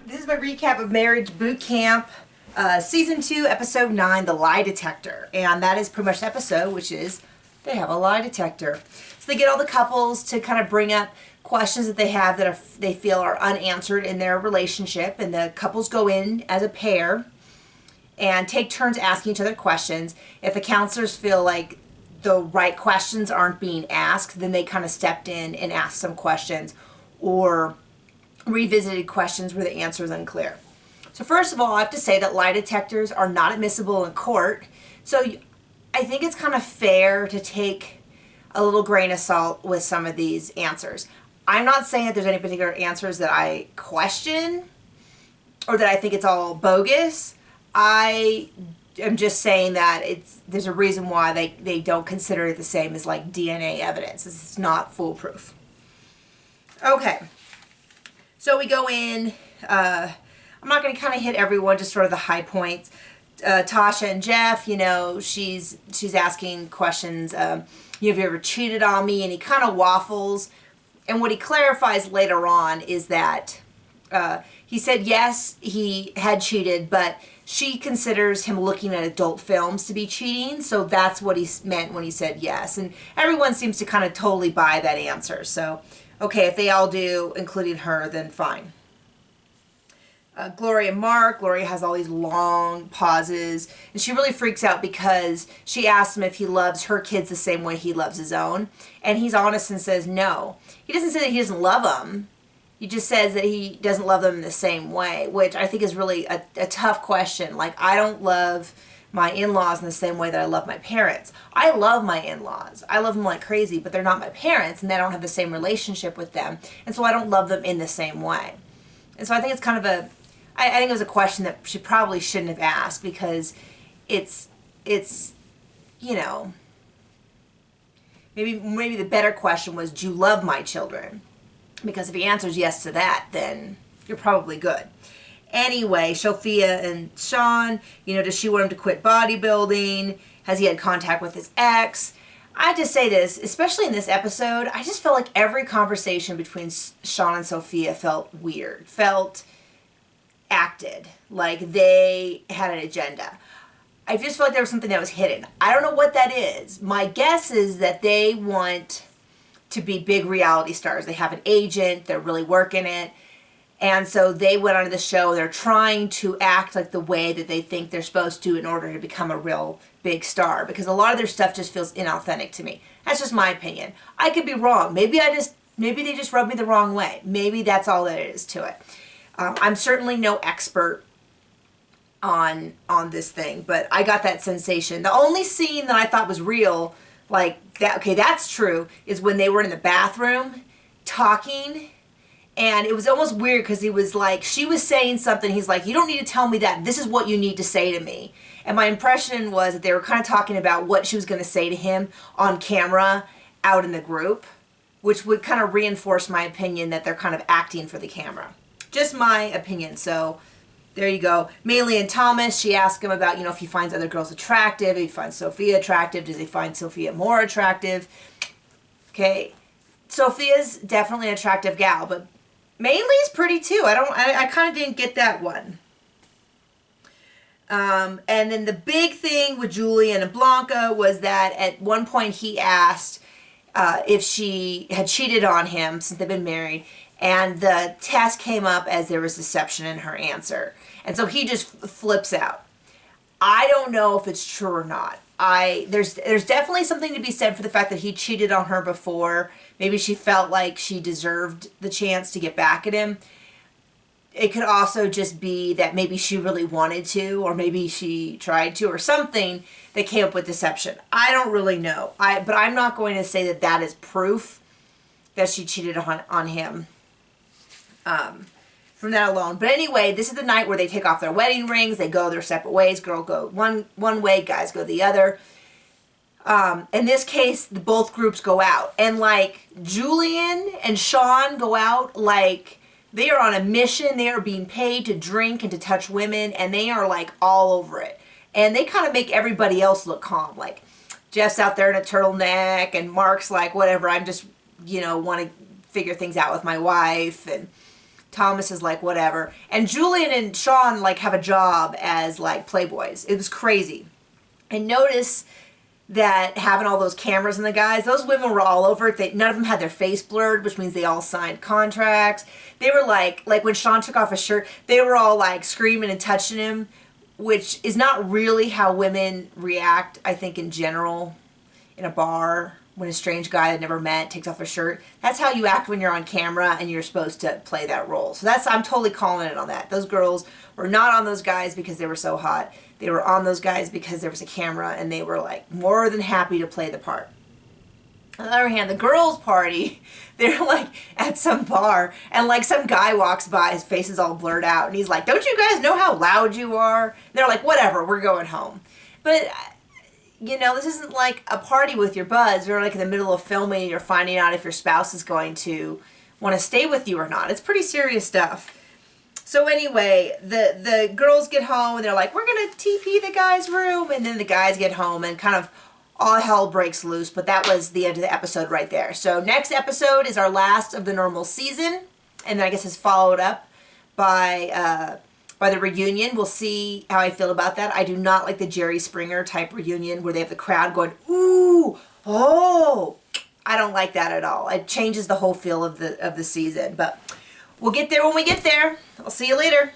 This is my recap of Marriage Boot Camp, Season 2, Episode 9, The Lie Detector. And that is pretty much the episode, which is they have a lie detector. So they get all the couples to kind of bring up questions that they have that they feel are unanswered in their relationship. And the couples go in as a pair and take turns asking each other questions. If the counselors feel like the right questions aren't being asked, then they kind of stepped in and asked some questions or revisited questions where the answer is unclear. So first of all, I have to say that lie detectors are not admissible in court. So I think it's kind of fair to take a little grain of salt with some of these answers. I'm not saying that there's any particular answers that I question or that I think it's all bogus. I am just saying that there's a reason why they don't consider it the same as like DNA evidence. It's not foolproof. Okay. So we go in, I'm not going to kind of hit everyone, just sort of the high points. Tasha and Jeff, she's asking questions, have you ever cheated on me? And he kind of waffles. And what he clarifies later on is that he said yes, he had cheated, but she considers him looking at adult films to be cheating. So that's what he meant when he said yes. And everyone seems to kind of totally buy that answer. So okay, if they all do, including her, then fine. Gloria and Mark. Gloria has all these long pauses, and she really freaks out because she asks him if he loves her kids the same way he loves his own, and he's honest and says no. He doesn't say that he doesn't love them. He just says that he doesn't love them in the same way, which I think is really a tough question. Like, I don't love my in-laws in the same way that I love my parents. I love my in-laws. I love them like crazy, but they're not my parents, and I don't have the same relationship with them, and so I don't love them in the same way. And so I think it's kind of I think it was a question that she probably shouldn't have asked, because it's maybe the better question was, do you love my children? Because if he answers yes to that, then you're probably good. Anyway, Sophia and Sean, does she want him to quit bodybuilding? Has he had contact with his ex? I just say this, especially in this episode, I just felt like every conversation between Sean and Sophia felt weird, felt acted, like they had an agenda. I just felt like there was something that was hidden. I don't know what that is. My guess is that they want to be big reality stars. They have an agent, they're really working it. And so they went onto the show. They're trying to act like the way that they think they're supposed to in order to become a real big star, because a lot of their stuff just feels inauthentic to me. That's just my opinion. I could be wrong. Maybe they just rubbed me the wrong way. Maybe that's all there is to it. I'm certainly no expert on this thing, but I got that sensation. The only scene that I thought was real, like that, okay, that's true, is when they were in the bathroom talking. And it was almost weird because he was like, she was saying something. He's like, you don't need to tell me that. This is what you need to say to me. And my impression was that they were kind of talking about what she was going to say to him on camera out in the group, which would kind of reinforce my opinion that they're kind of acting for the camera. Just my opinion. So there you go. Maylee and Thomas, she asked him about, if he finds other girls attractive, if he finds Sophia attractive, does he find Sophia more attractive? Okay. Sophia's definitely an attractive gal, but Maylee's pretty too. I kind of didn't get that one. And then the big thing with Julian and Blanca was that at one point he asked if she had cheated on him since they've been married, and the test came up as there was deception in her answer. And so he just flips out. I don't know if it's true or not. There's definitely something to be said for the fact that he cheated on her before. Maybe she felt like she deserved the chance to get back at him. It could also just be that maybe she really wanted to, or maybe she tried to, or something that came up with deception. I don't really know. But I'm not going to say that that is proof that she cheated on him from that alone. But anyway, this is the night where they take off their wedding rings. They go their separate ways. Girl go one way, guys go the other. In this case, both groups go out. And like Julian and Sean go out like they are on a mission. They are being paid to drink and to touch women, and they are like all over it. And they kind of make everybody else look calm. Like Jeff's out there in a turtleneck, and Mark's like, whatever, I'm just, want to figure things out with my wife. And Thomas is like, whatever. And Julian and Sean like have a job as like playboys. It was crazy. And notice that having all those cameras and the guys, those women were all over it. None of them had their face blurred, which means they all signed contracts. They were like when Sean took off his shirt, they were all like screaming and touching him, which is not really how women react, I think, in general, in a bar, when a strange guy that never met takes off a shirt. That's how you act when you're on camera and you're supposed to play that role. So I'm totally calling it on that. Those girls were not on those guys because they were so hot. They were on those guys because there was a camera and they were like more than happy to play the part. On the other hand, the girls' party, they're like at some bar and like some guy walks by, his face is all blurred out, and he's like, "Don't you guys know how loud you are?" And they're like, "Whatever, we're going home." But you know, this isn't like a party with your buds. You're like in the middle of filming and you're finding out if your spouse is going to want to stay with you or not. It's pretty serious stuff. So anyway, the girls get home and they're like, "We're going to TP the guy's room." And then the guys get home and kind of all hell breaks loose. But that was the end of the episode right there. So next episode is our last of the normal season. And then I guess it's followed up by the reunion. We'll see how I feel about that. I do not like the Jerry Springer type reunion where they have the crowd going, "Ooh, oh." I don't like that at all. It changes the whole feel of the season. But we'll get there when we get there. I'll see you later.